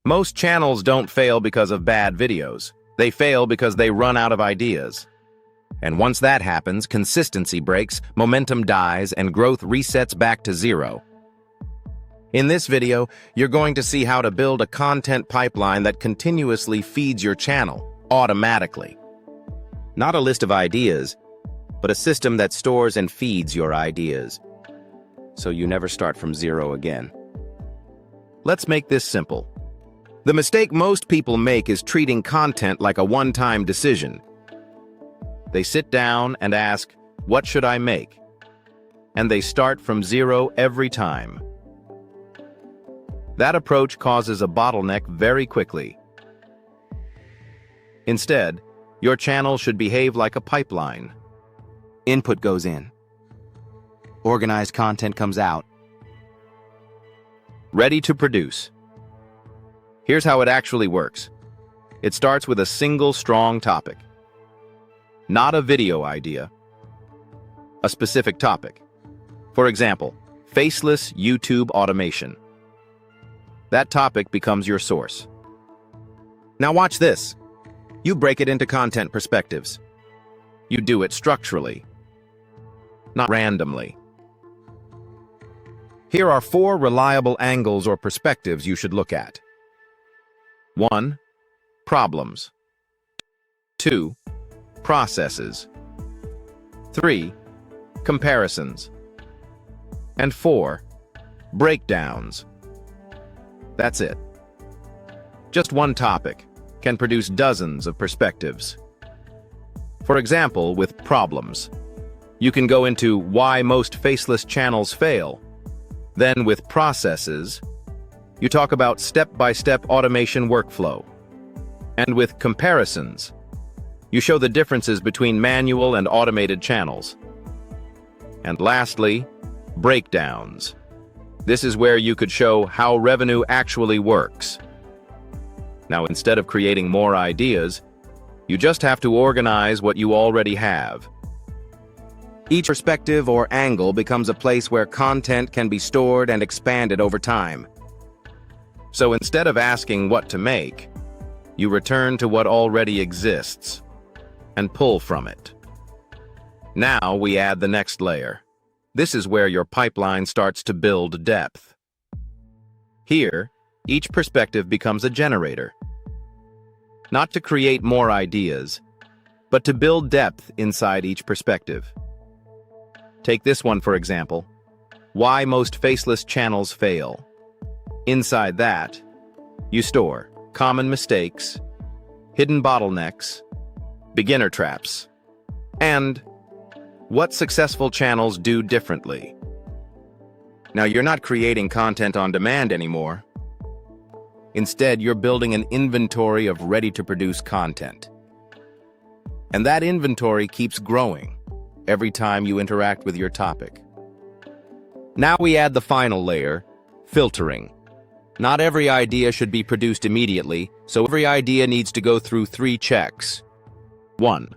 Most channels don't fail because of bad videos. They fail because they run out of ideas. And once that happens, consistency breaks, momentum dies, and growth resets back to zero. In this video, you're going to see how to build a content pipeline that continuously feeds your channel, automatically. Not a list of ideas, but a system that stores and feeds your ideas, so you never start from zero again. Let's make this simple. The mistake most people make is treating content like a one-time decision. They sit down and ask, "What should I make?" And they start from zero every time. That approach causes a bottleneck very quickly. Instead, your channel should behave like a pipeline. Input goes in. Organized content comes out. Ready to produce. Here's how it actually works. It starts with a single strong topic. Not a video idea. A specific topic. For example, faceless YouTube automation. That topic becomes your source. Now watch this. You break it into content perspectives. You do it structurally, not randomly. Here are 4 reliable angles or perspectives you should look at. 1. Problems. 2. Processes. 3. Comparisons. And 4. Breakdowns. That's it. Just one topic can produce dozens of perspectives. For example, with problems, you can go into why most faceless channels fail. Then with processes, you talk about step-by-step automation workflow. And with comparisons, you show the differences between manual and automated channels. And lastly, breakdowns. This is where you could show how revenue actually works. Now, instead of creating more ideas, you just have to organize what you already have. Each perspective or angle becomes a place where content can be stored and expanded over time. So instead of asking what to make, you return to what already exists and pull from it. Now we add the next layer. This is where your pipeline starts to build depth. Here, each perspective becomes a generator. Not to create more ideas, but to build depth inside each perspective. Take this one, for example. Why most faceless channels fail. Inside that, you store common mistakes, hidden bottlenecks, beginner traps, and what successful channels do differently. Now, you're not creating content on demand anymore. Instead, you're building an inventory of ready-to-produce content. And that inventory keeps growing every time you interact with your topic. Now we add the final layer, filtering. Not every idea should be produced immediately, so every idea needs to go through 3 checks. 1.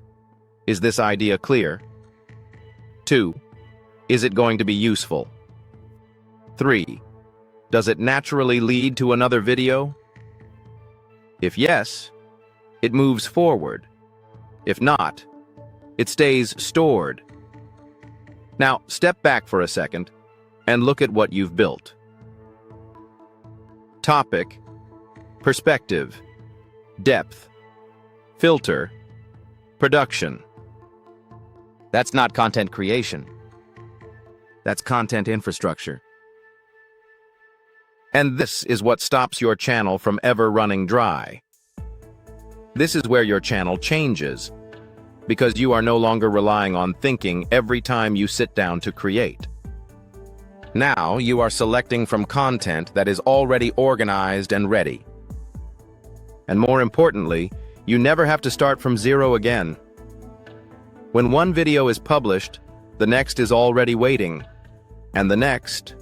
Is this idea clear? 2. Is it going to be useful? 3. Does it naturally lead to another video? If yes, it moves forward. If not, it stays stored. Now, step back for a second and look at what you've built. Topic, perspective, depth, filter, production. That's not content creation. That's content infrastructure. And this is what stops your channel from ever running dry. This is where your channel changes, because you are no longer relying on thinking every time you sit down to create. Now you are selecting from content that is already organized and ready. And more importantly, you never have to start from zero again. When one video is published, the next is already waiting, and the next,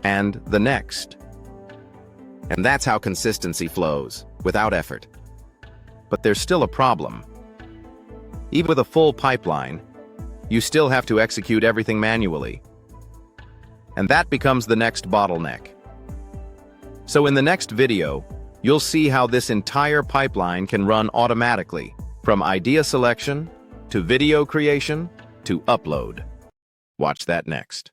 and the next. And that's how consistency flows, without effort. But there's still a problem. Even with a full pipeline, you still have to execute everything manually. And that becomes the next bottleneck. So in the next video, You'll see how this entire pipeline can run automatically, from idea selection to video creation to upload. Watch that next.